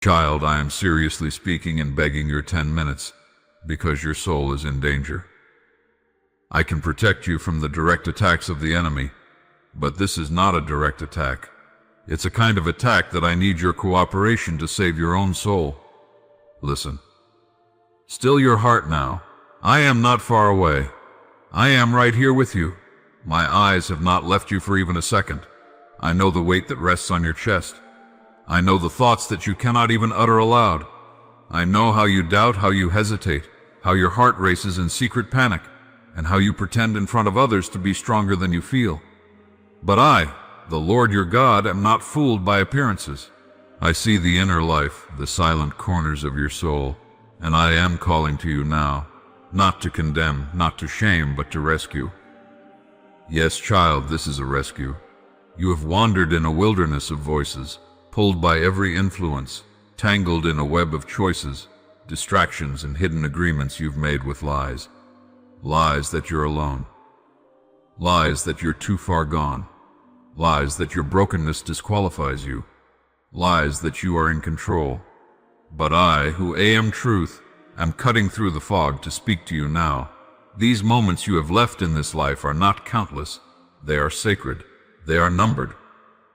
Child, I am seriously speaking and begging your 10 minutes, because your soul is in danger. I can protect you from the direct attacks of the enemy, but this is not a direct attack. It's a kind of attack that I need your cooperation to save your own soul. Listen. Still your heart now. I am not far away. I am right here with you. My eyes have not left you for even a second. I know the weight that rests on your chest. I know the thoughts that you cannot even utter aloud. I know how you doubt, how you hesitate, how your heart races in secret panic, and how you pretend in front of others to be stronger than you feel. But I, the Lord your God, am not fooled by appearances. I see the inner life, the silent corners of your soul, and I am calling to you now, not to condemn, not to shame, but to rescue. Yes, child, this is a rescue. You have wandered in a wilderness of voices, pulled by every influence, tangled in a web of choices, distractions and hidden agreements you've made with lies. Lies that you're alone. Lies that you're too far gone. Lies that your brokenness disqualifies you. Lies that you are in control. But I, who am truth, am cutting through the fog to speak to you now. These moments you have left in this life are not countless. They are sacred. They are numbered.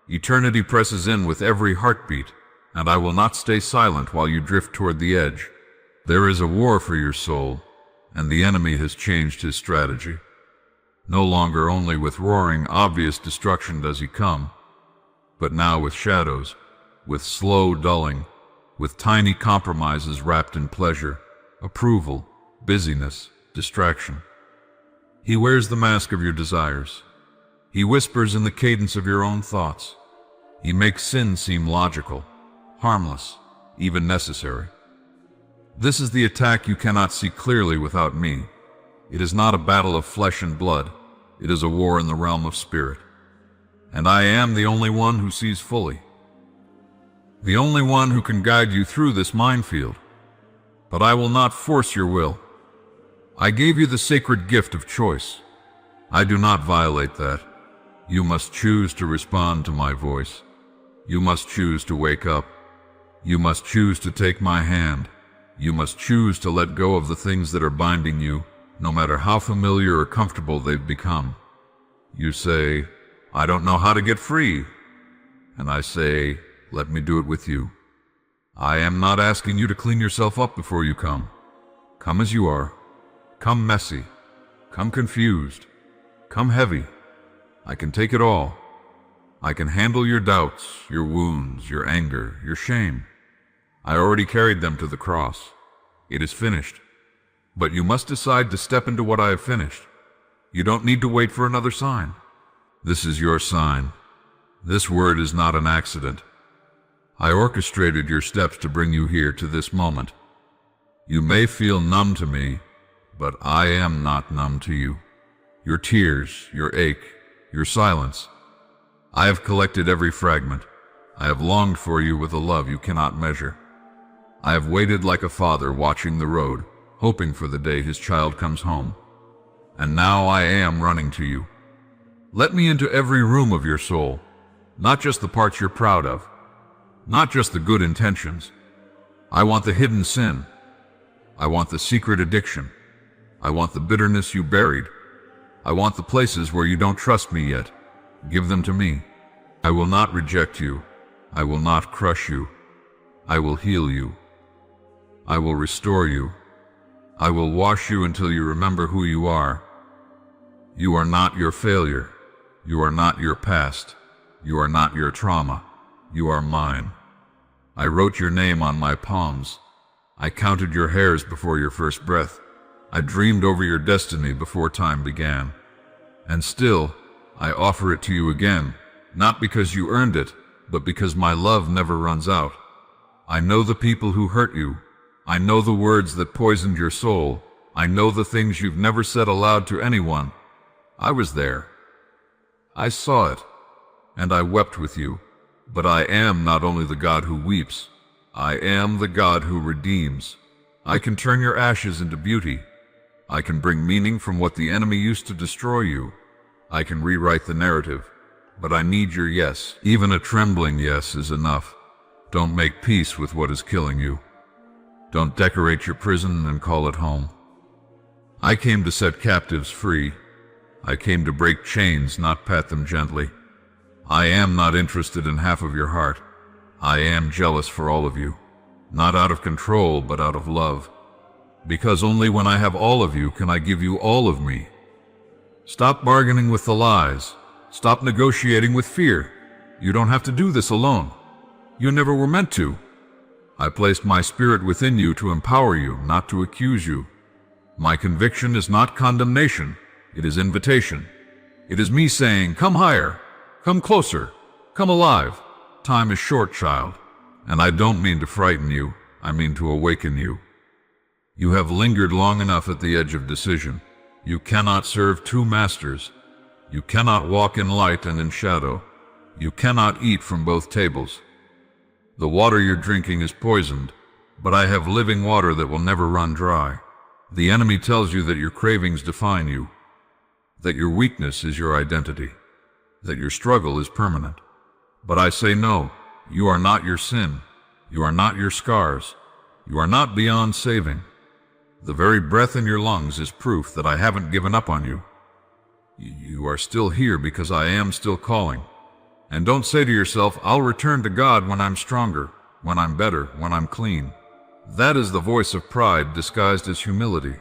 Eternity presses in with every heartbeat, and I will not stay silent while you drift toward the edge. There is a war for your soul, and the enemy has changed his strategy. No longer only with roaring, obvious destruction does he come, but now with shadows, with slow dulling, with tiny compromises wrapped in pleasure, approval, busyness, distraction. He wears the mask of your desires. He whispers in the cadence of your own thoughts. He makes sin seem logical, harmless, even necessary. This is the attack you cannot see clearly without me. It is not a battle of flesh and blood. It is a war in the realm of spirit. And I am the only one who sees fully. The only one who can guide you through this minefield. But I will not force your will. I gave you the sacred gift of choice. I do not violate that. You must choose to respond to my voice. You must choose to wake up. You must choose to take my hand. You must choose to let go of the things that are binding you, no matter how familiar or comfortable they've become. You say, I don't know how to get free. And I say, let me do it with you. I am not asking you to clean yourself up before you come. Come as you are. Come messy. Come confused. Come heavy. I can take it all. I can handle your doubts, your wounds, your anger, your shame. I already carried them to the cross. It is finished. But you must decide to step into what I have finished. You don't need to wait for another sign. This is your sign. This word is not an accident. I orchestrated your steps to bring you here to this moment. You may feel numb to me, but I am not numb to you. Your tears, your ache, your silence. I have collected every fragment. I have longed for you with a love you cannot measure. I have waited like a father watching the road, hoping for the day his child comes home. And now I am running to you. Let me into every room of your soul, not just the parts you're proud of, not just the good intentions. I want the hidden sin. I want the secret addiction. I want the bitterness you buried. I want the places where you don't trust me yet. Give them to me. I will not reject you. I will not crush you. I will heal you. I will restore you. I will wash you until you remember who you are. You are not your failure. You are not your past. You are not your trauma. You are mine. I wrote your name on my palms. I counted your hairs before your first breath. I dreamed over your destiny before time began. And still, I offer it to you again, not because you earned it, but because my love never runs out. I know the people who hurt you. I know the words that poisoned your soul. I know the things you've never said aloud to anyone. I was there. I saw it, and I wept with you. But I am not only the God who weeps. I am the God who redeems. I can turn your ashes into beauty. I can bring meaning from what the enemy used to destroy you. I can rewrite the narrative, but I need your yes. Even a trembling yes is enough. Don't make peace with what is killing you. Don't decorate your prison and call it home. I came to set captives free. I came to break chains, not pat them gently. I am not interested in half of your heart. I am jealous for all of you, not out of control, but out of love. Because only when I have all of you can I give you all of me. Stop bargaining with the lies. Stop negotiating with fear. You don't have to do this alone. You never were meant to. I placed my spirit within you to empower you, not to accuse you. My conviction is not condemnation. It is invitation. It is me saying, come higher, come closer, come alive. Time is short, child, and I don't mean to frighten you. I mean to awaken you. You have lingered long enough at the edge of decision. You cannot serve two masters. You cannot walk in light and in shadow. You cannot eat from both tables. The water you're drinking is poisoned, but I have living water that will never run dry. The enemy tells you that your cravings define you, that your weakness is your identity, that your struggle is permanent. But I say no, you are not your sin. You are not your scars. You are not beyond saving. The very breath in your lungs is proof that I haven't given up on you. You are still here because I am still calling. And don't say to yourself, I'll return to God when I'm stronger, when I'm better, when I'm clean. That is the voice of pride disguised as humility.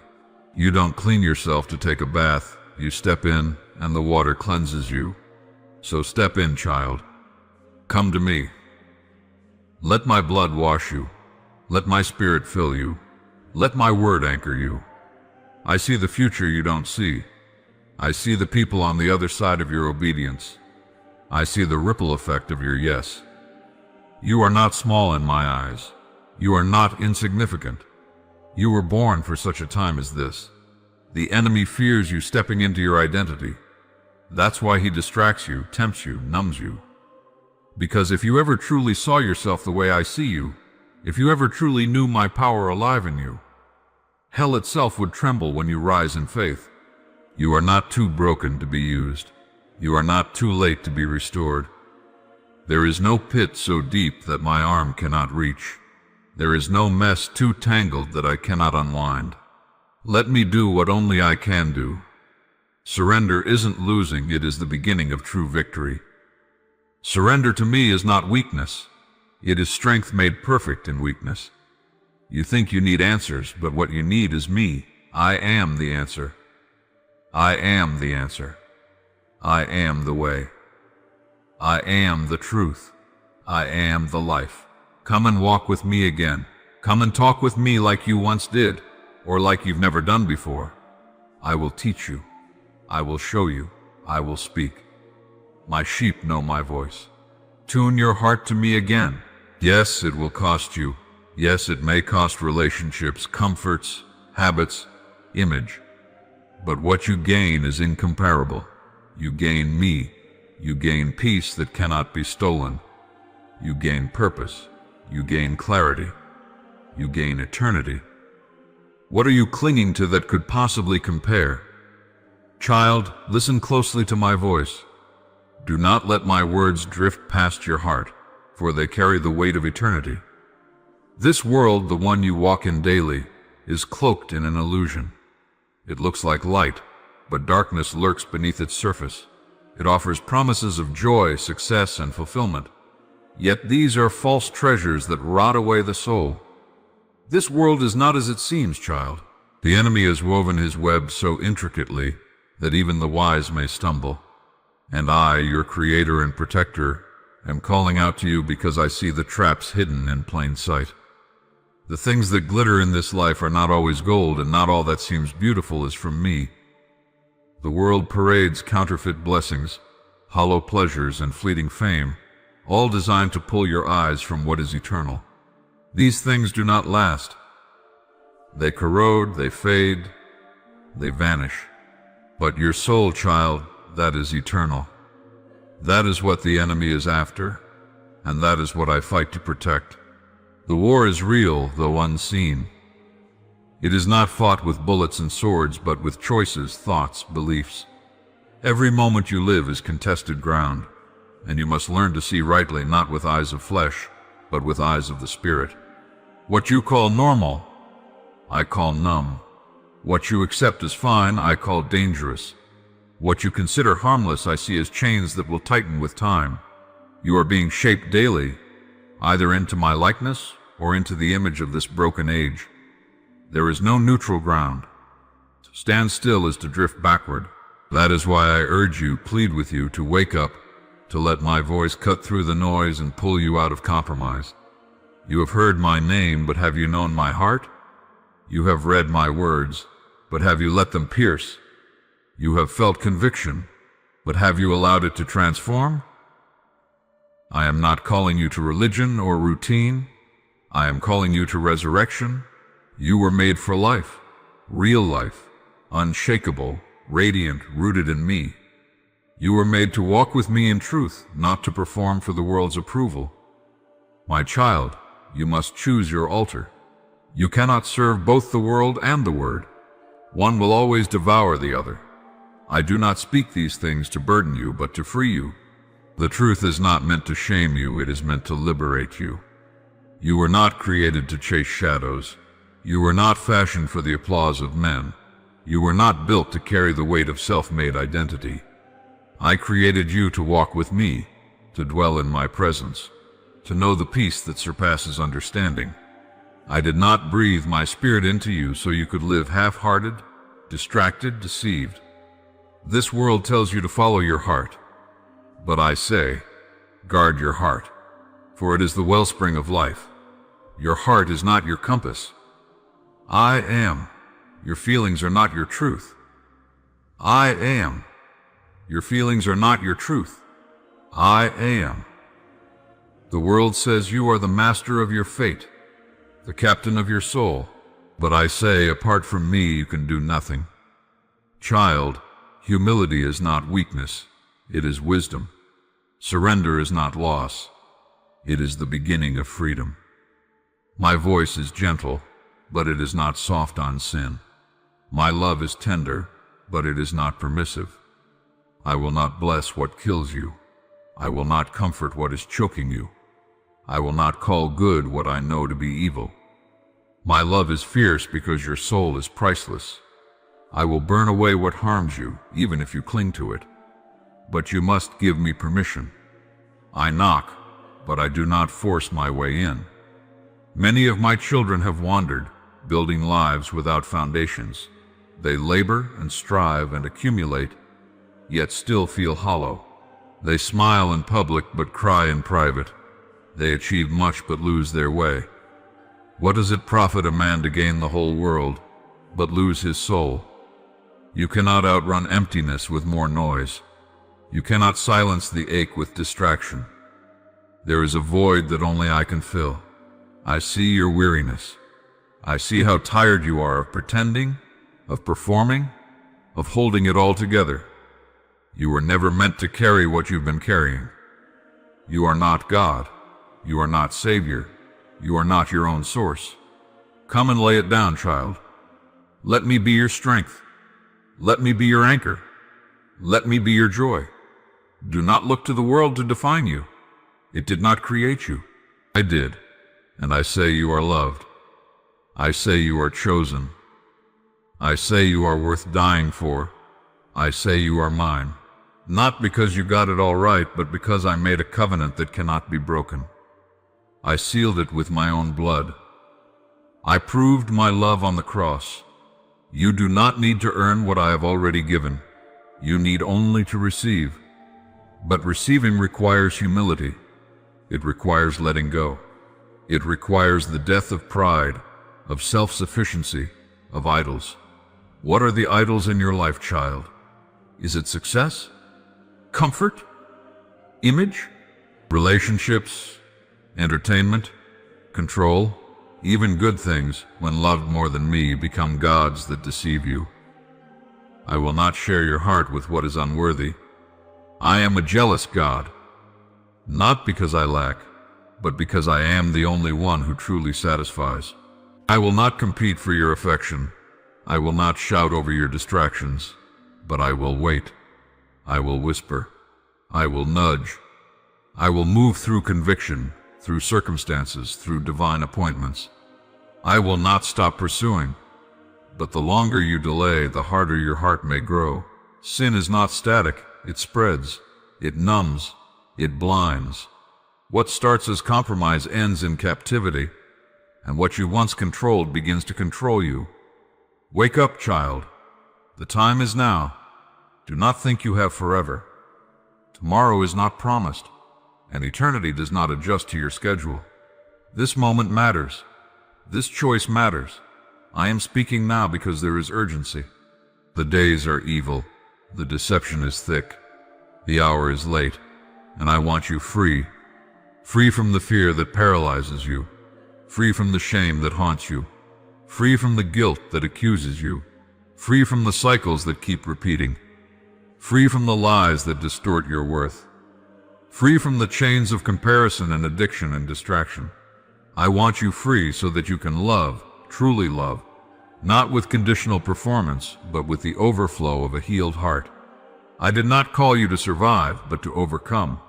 You don't clean yourself to take a bath. You step in, and the water cleanses you. So step in, child. Come to me. Let my blood wash you. Let my spirit fill you. Let my word anchor you. I see the future you don't see. I see the people on the other side of your obedience. I see the ripple effect of your yes. You are not small in my eyes. You are not insignificant. You were born for such a time as this. The enemy fears you stepping into your identity. That's why he distracts you, tempts you, numbs you. Because if you ever truly saw yourself the way I see you, if you ever truly knew my power alive in you, hell itself would tremble when you rise in faith. You are not too broken to be used. You are not too late to be restored. There is no pit so deep that my arm cannot reach. There is no mess too tangled that I cannot unwind. Let me do what only I can do. Surrender isn't losing, it is the beginning of true victory. Surrender to me is not weakness. It is strength made perfect in weakness. You think you need answers, but what you need is me. I am the answer. I am the answer. I am the way. I am the truth. I am the life. Come and walk with me again. Come and talk with me like you once did, or like you've never done before. I will teach you. I will show you. I will speak. My sheep know my voice. Tune your heart to me again. Yes, it will cost you. Yes, it may cost relationships, comforts, habits, image. But what you gain is incomparable. You gain me. You gain peace that cannot be stolen. You gain purpose. You gain clarity. You gain eternity. What are you clinging to that could possibly compare? Child, listen closely to my voice. Do not let my words drift past your heart, for they carry the weight of eternity. This world, the one you walk in daily, is cloaked in an illusion. It looks like light, but darkness lurks beneath its surface. It offers promises of joy, success, and fulfillment. Yet these are false treasures that rot away the soul. This world is not as it seems, child. The enemy has woven his web so intricately that even the wise may stumble. And I, your creator and protector, am calling out to you because I see the traps hidden in plain sight. The things that glitter in this life are not always gold, and not all that seems beautiful is from me. The world parades counterfeit blessings, hollow pleasures, and fleeting fame, all designed to pull your eyes from what is eternal. These things do not last. They corrode, they fade, they vanish. But your soul, child, that is eternal. That is what the enemy is after, and that is what I fight to protect. The war is real, though unseen. It is not fought with bullets and swords, but with choices, thoughts, beliefs. Every moment you live is contested ground, and you must learn to see rightly, not with eyes of flesh, but with eyes of the spirit. What you call normal, I call numb. What you accept as fine, I call dangerous. What you consider harmless, I see as chains that will tighten with time. You are being shaped daily, either into my likeness or into the image of this broken age. There is no neutral ground. To stand still is to drift backward. That is why I urge you, plead with you, to wake up, to let my voice cut through the noise and pull you out of compromise. You have heard my name, but have you known my heart? You have read my words, but have you let them pierce? You have felt conviction, but have you allowed it to transform? I am not calling you to religion or routine. I am calling you to resurrection. You were made for life, real life, unshakable, radiant, rooted in me. You were made to walk with me in truth, not to perform for the world's approval. My child, you must choose your altar. You cannot serve both the world and the Word. One will always devour the other. I do not speak these things to burden you, but to free you. The truth is not meant to shame you, it is meant to liberate you. You were not created to chase shadows. You were not fashioned for the applause of men. You were not built to carry the weight of self-made identity. I created you to walk with me, to dwell in my presence, to know the peace that surpasses understanding. I did not breathe my spirit into you so you could live half-hearted, distracted, deceived. This world tells you to follow your heart. But I say, guard your heart, for it is the wellspring of life. Your heart is not your compass. I am. Your feelings are not your truth. I am. Your feelings are not your truth. I am. The world says you are the master of your fate, the captain of your soul. But I say, apart from me, you can do nothing. Child, humility is not weakness, it is wisdom. Surrender is not loss, it is the beginning of freedom. My voice is gentle, but it is not soft on sin. My love is tender, but it is not permissive. I will not bless what kills you. I will not comfort what is choking you. I will not call good what I know to be evil. My love is fierce because your soul is priceless. I will burn away what harms you, even if you cling to it. But you must give me permission. I knock, but I do not force my way in. Many of my children have wandered, building lives without foundations. They labor and strive and accumulate, yet still feel hollow. They smile in public but cry in private. They achieve much but lose their way. What does it profit a man to gain the whole world, but lose his soul? You cannot outrun emptiness with more noise. You cannot silence the ache with distraction. There is a void that only I can fill. I see your weariness. I see how tired you are of pretending, of performing, of holding it all together. You were never meant to carry what you've been carrying. You are not God. You are not Savior. You are not your own source. Come and lay it down, child. Let me be your strength. Let me be your anchor. Let me be your joy. Do not look to the world to define you. It did not create you. I did, and I say you are loved. I say you are chosen. I say you are worth dying for. I say you are mine. Not because you got it all right, but because I made a covenant that cannot be broken. I sealed it with my own blood. I proved my love on the cross. You do not need to earn what I have already given. You need only to receive. But receiving requires humility. It requires letting go. It requires the death of pride, of self-sufficiency, of idols. What are the idols in your life, child? Is it success? Comfort? Image? Relationships? Entertainment? Control? Even good things, when loved more than me, become gods that deceive you. I will not share your heart with what is unworthy. I am a jealous God, not because I lack, but because I am the only one who truly satisfies. I will not compete for your affection. I will not shout over your distractions, but I will wait. I will whisper. I will nudge. I will move through conviction, through circumstances, through divine appointments. I will not stop pursuing, but the longer you delay, the harder your heart may grow. Sin is not static, it spreads, it numbs, it blinds. What starts as compromise ends in captivity, and what you once controlled begins to control you. Wake up, child. The time is now. Do not think you have forever. Tomorrow is not promised, and eternity does not adjust to your schedule. This moment matters. This choice matters. I am speaking now because there is urgency. The days are evil. The deception is thick. The hour is late, and I want you free. Free from the fear that paralyzes you. Free from the shame that haunts you. Free from the guilt that accuses you. Free from the cycles that keep repeating. Free from the lies that distort your worth. Free from the chains of comparison and addiction and distraction. I want you free so that you can love, truly love, not with conditional performance, but with the overflow of a healed heart. I did not call you to survive, but to overcome.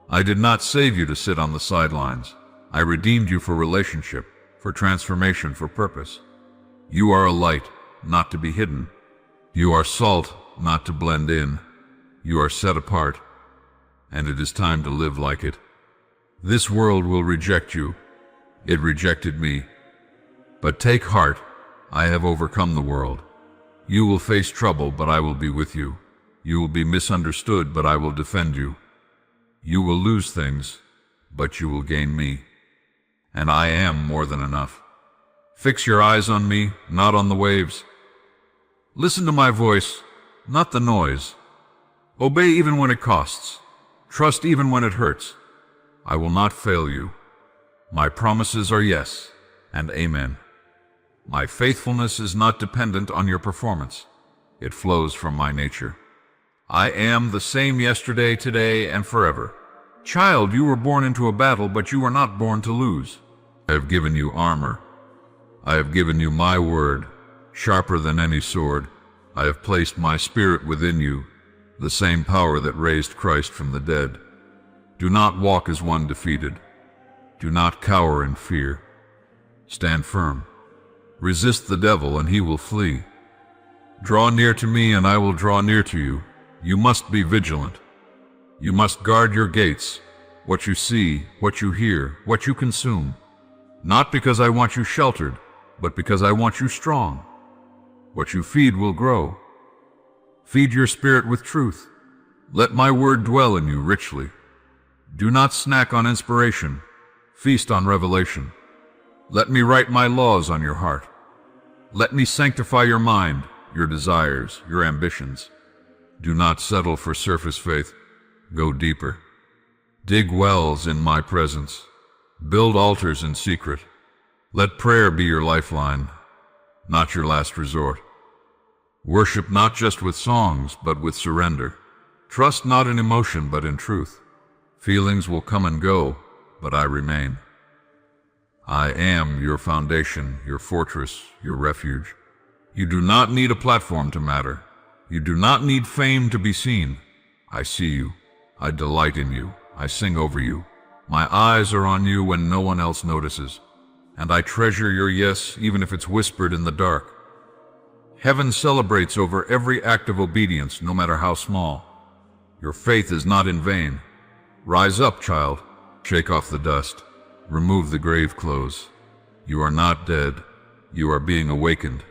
I did not save you to sit on the sidelines. I redeemed you for relationship, for transformation, for purpose. You are a light, not to be hidden. You are salt, not to blend in. You are set apart, and it is time to live like it. This world will reject you. It rejected me. But take heart, I have overcome the world. You will face trouble, but I will be with you. You will be misunderstood, but I will defend you. You will lose things, but you will gain me. And I am more than enough. Fix your eyes on me, not on the waves. Listen to my voice, not the noise. Obey even when it costs. Trust even when it hurts. I will not fail you. My promises are yes and amen. My faithfulness is not dependent on your performance. It flows from my nature. I am the same yesterday, today, and forever. Child, you were born into a battle, but you were not born to lose. I have given you armor. I have given you my word, sharper than any sword. I have placed my spirit within you, the same power that raised Christ from the dead. Do not walk as one defeated. Do not cower in fear. Stand firm. Resist the devil, and he will flee. Draw near to me, and I will draw near to you. You must be vigilant. You must guard your gates, what you see, what you hear, what you consume. Not because I want you sheltered, but because I want you strong. What you feed will grow. Feed your spirit with truth. Let my word dwell in you richly. Do not snack on inspiration. Feast on revelation. Let me write my laws on your heart. Let me sanctify your mind, your desires, your ambitions. Do not settle for surface faith. Go deeper. Dig wells in my presence. Build altars in secret. Let prayer be your lifeline, not your last resort. Worship not just with songs, but with surrender. Trust not in emotion, but in truth. Feelings will come and go, but I remain. I am your foundation, your fortress, your refuge. You do not need a platform to matter. You do not need fame to be seen. I see you. I delight in you. I sing over you. My eyes are on you when no one else notices. And I treasure your yes, even if it's whispered in the dark. Heaven celebrates over every act of obedience, no matter how small. Your faith is not in vain. Rise up, child. Shake off the dust. Remove the grave clothes. You are not dead. You are being awakened.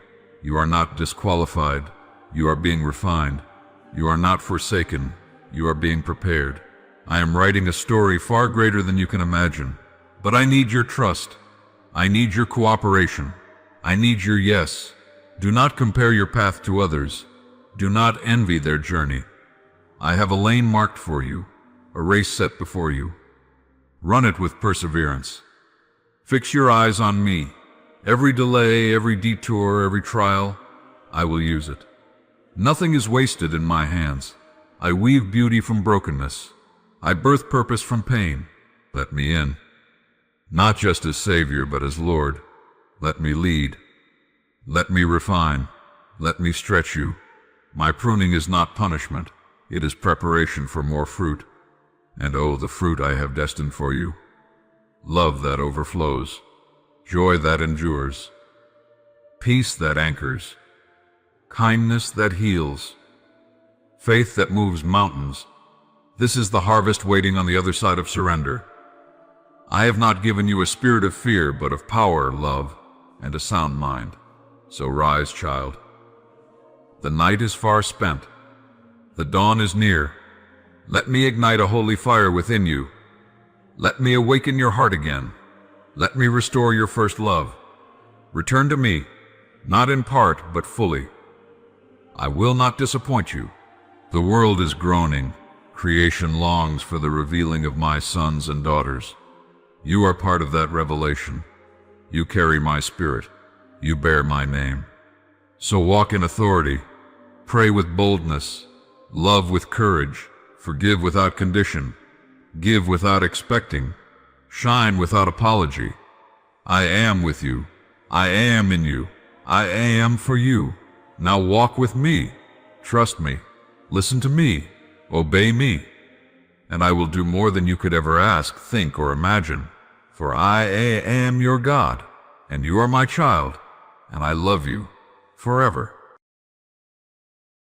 You are not disqualified. You are being refined. You are not forsaken. You are being prepared. I am writing a story far greater than you can imagine. But I need your trust. I need your cooperation. I need your yes. Do not compare your path to others. Do not envy their journey. I have a lane marked for you, a race set before you. Run it with perseverance. Fix your eyes on me. Every delay, every detour, every trial, I will use it. Nothing is wasted in my hands. I weave beauty from brokenness. I birth purpose from pain. Let me in. Not just as Savior, but as Lord. Let me lead. Let me refine. Let me stretch you. My pruning is not punishment. It is preparation for more fruit. And oh, the fruit I have destined for you. love that overflows, joy that endures, peace that anchors, kindness that heals, faith that moves mountains. This is the harvest waiting on the other side of surrender. I have not given you a spirit of fear, but of power, love, and a sound mind. So rise, child. The night is far spent. The dawn is near. Let me ignite a holy fire within you. Let me awaken your heart again. Let me restore your first love. Return to me, not in part, but fully. I will not disappoint you. The world is groaning. Creation longs for the revealing of my sons and daughters. You are part of that revelation. You carry my spirit. You bear my name. So walk in authority. Pray with boldness. Love with courage. Forgive without condition. Give without expecting. Shine without apology. I am with you. I am in you. I am for you. Now walk with me. Trust me. Listen to me. Obey me. And I will do more than you could ever ask, think, or imagine. For I am your God, and you are my child, and I love you forever.